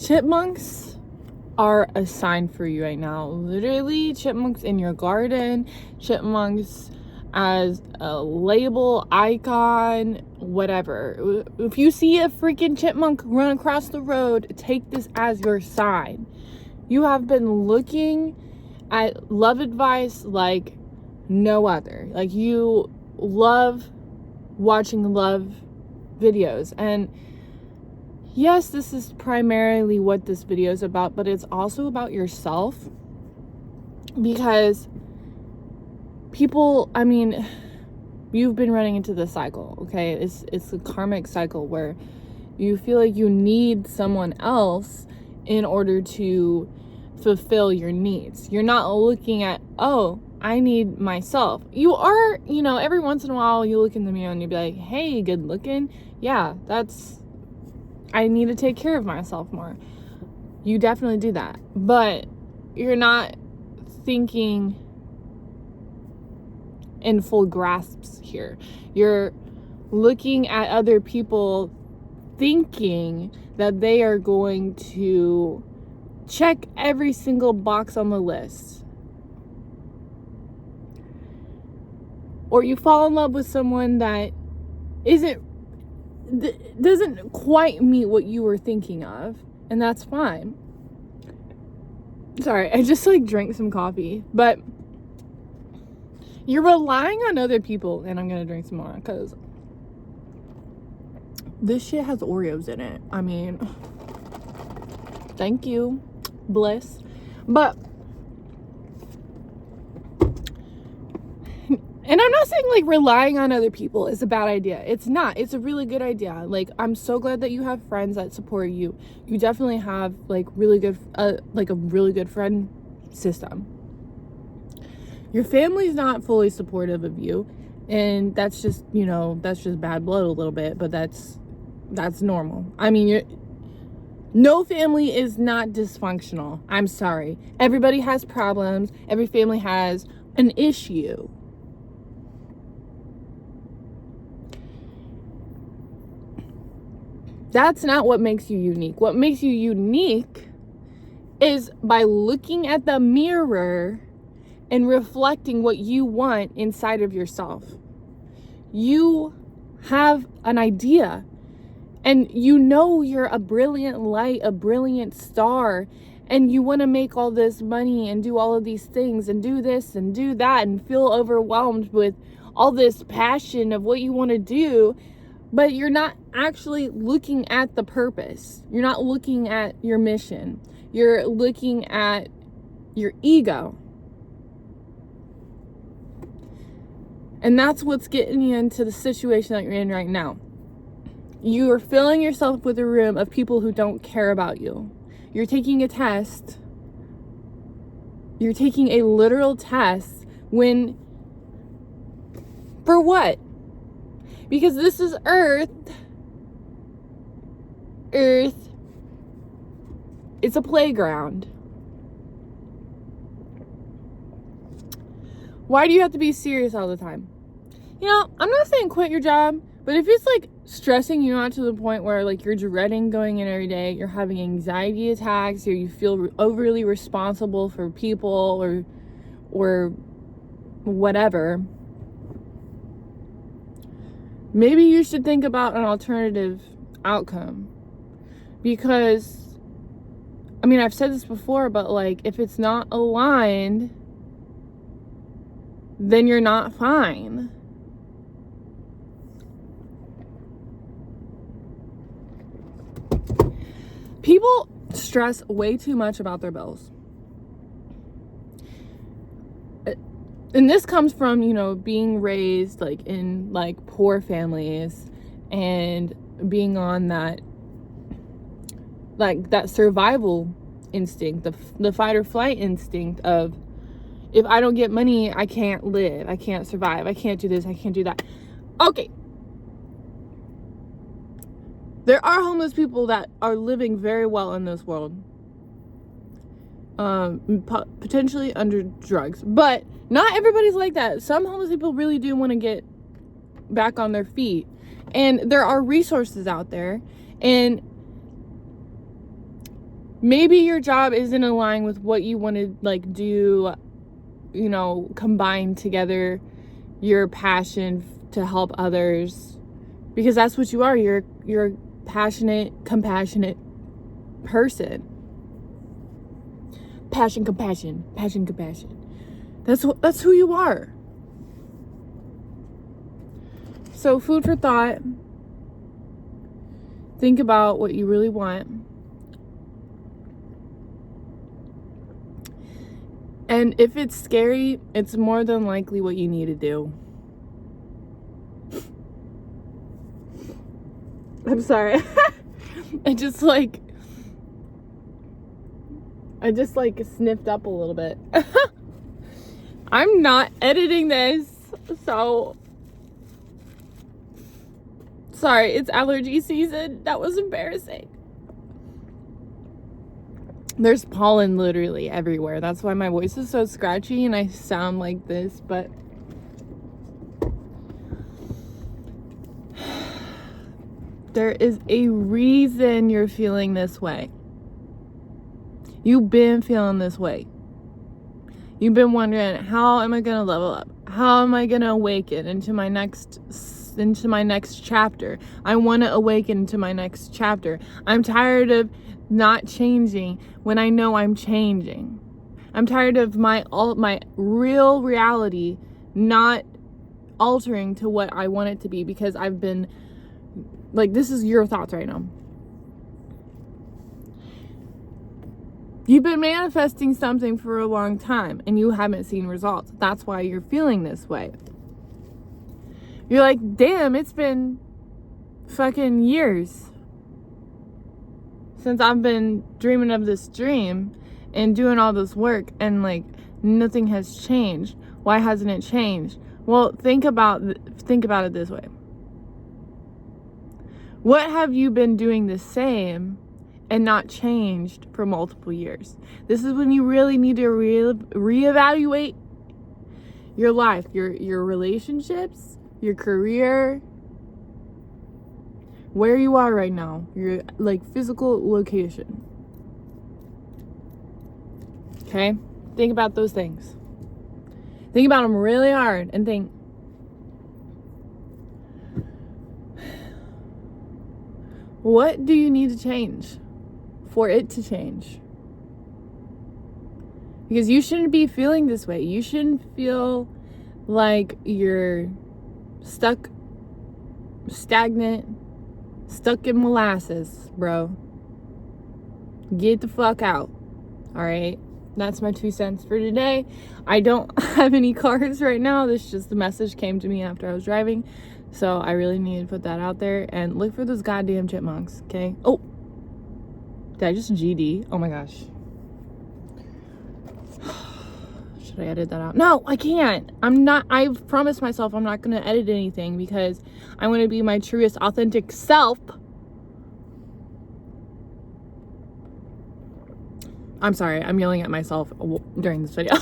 chipmunks are a sign for you right now. Literally, chipmunks in your garden, chipmunks as a label, icon, whatever. If you see a freaking chipmunk run across the road, take this as your sign. You have been looking at love advice like no other. Like, you love watching love videos, and yes, this is primarily what this video is about, but it's also about yourself, because people, I mean, you've been running into this cycle, okay? It's a karmic cycle where you feel like you need someone else in order to fulfill your needs. You're not looking at, oh, I need myself. You are, every once in a while you look in the mirror and you be like, hey, good looking. Yeah, I need to take care of myself more. You definitely do that. But you're not thinking in full grasps here. You're looking at other people thinking that they are going to check every single box on the list. Or you fall in love with someone that doesn't quite meet what you were thinking of, and that's fine. Sorry, I just drank some coffee, but you're relying on other people, and I'm gonna drink some more because this shit has Oreos in it. I mean, thank you, bliss. But and I'm not saying relying on other people is a bad idea. It's not. It's a really good idea. I'm so glad that you have friends that support you. You definitely have really good a really good friend system. Your family's not fully supportive of you, and that's just bad blood a little bit, but that's normal. I mean, no family is not dysfunctional. I'm sorry. Everybody has problems. Every family has an issue. That's not what makes you unique. What makes you unique is by looking at the mirror and reflecting what you want inside of yourself. You have an idea, and you're a brilliant light, a brilliant star, and you want to make all this money and do all of these things and do this and do that and feel overwhelmed with all this passion of what you want to do. But you're not actually looking at the purpose. You're not looking at your mission. You're looking at your ego. And that's what's getting you into the situation that you're in right now. You are filling yourself with a room of people who don't care about you. You're taking a test. You're taking a literal test for what? Because this is Earth. It's a playground. Why do you have to be serious all the time? I'm not saying quit your job, but if it's stressing you out to the point where you're dreading going in every day, you're having anxiety attacks, or you feel overly responsible for people or whatever, maybe you should think about an alternative outcome. Because, I've said this before, but if it's not aligned, then you're not fine. People stress way too much about their bills. And this comes from, being raised in poor families and being on that survival instinct, the fight or flight instinct of, if I don't get money, I can't live, I can't survive, I can't do this, I can't do that. Okay. There are homeless people that are living very well in this world. Potentially under drugs. But not everybody's like that. Some homeless people really do want to get back on their feet. And there are resources out there. And maybe your job isn't aligned with what you want to like do, you know, combine together your passion to help others, because that's what you are. You're a passionate, compassionate person. Passion, compassion. That's who you are. So food for thought. Think about what you really want. And if it's scary, it's more than likely what you need to do. I'm sorry. I just sniffed up a little bit. I'm not editing this, so sorry, it's allergy season. That was embarrassing. There's pollen literally everywhere. That's why my voice is so scratchy and I sound like this, but there is a reason you're feeling this way. You've been feeling this way. You've been wondering, how am I going to level up? How am I going to awaken into my next chapter? I want to awaken into my next chapter. I'm tired of not changing when I know I'm changing. I'm tired of my real reality not altering to what I want it to be, because I've been like, this is your thoughts right now. You've been manifesting something for a long time and you haven't seen results. That's why you're feeling this way. You're like, damn, it's been fucking years since I've been dreaming of this dream and doing all this work, and like nothing has changed. Why hasn't it changed? Well, think about it this way. What have you been doing the same and not changed for multiple years? This is when you really need to reevaluate your life, your relationships, your career, where you are right now, your like physical location. Okay? Think about those things. Think about them really hard and think, what do you need to change for it to change? Because you shouldn't be feeling this way. You shouldn't feel like you're stuck, stagnant, stuck in molasses, bro. Get the fuck out. All right? That's my 2 cents for today. I don't have any cars right now. This just the message came to me after I was driving. So I really need to put that out there. And look for those goddamn chipmunks, okay? Oh, did I just GD? Oh my gosh. Should I edit that out? No, I can't. I've promised myself I'm not going to edit anything because I want to be my truest, authentic self. I'm sorry, I'm yelling at myself during this video.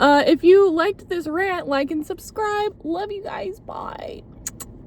If you liked this rant, like and subscribe. Love you guys. Bye.